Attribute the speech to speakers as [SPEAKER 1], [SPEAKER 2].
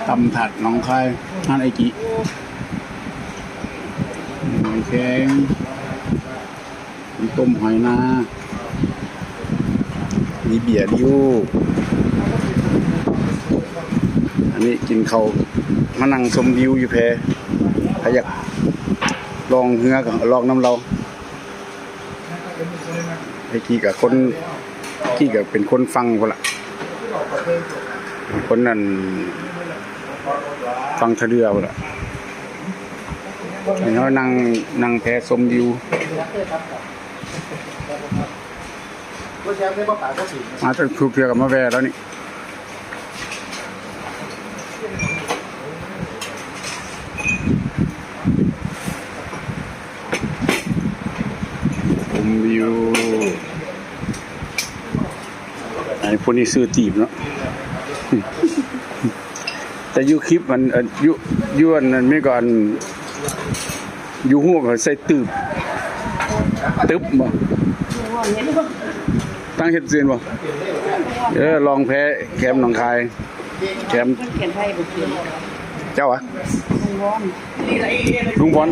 [SPEAKER 1] ตำถัดน้องคายห้านไอจิหอยแครงต้มหอยนามีเบียร์ดิวอันนี้กินเขามานั่งชมวิวอยู่แพใครอยากลองเหือกับลองน้ำเราไอ้ที่กับคนที่กับเป็นคนฟังคนละคนนั้นฟังทะเลือคนละเห็นเขานั่งแพชมวิวมาตั้งทุกเทือกับมาแวแล้วนี่ชมวิวไอ้พวกนี้ซื้อตีบเนาะแต่ยูคลิปมันยูอันนั้นไม่ก่อนยูหัวเขาใส่ตึบบ่ตั้งเห็ดเซียนบ่ลองแพ้แคมหนองคายแคมเจ้าอะลุงบอล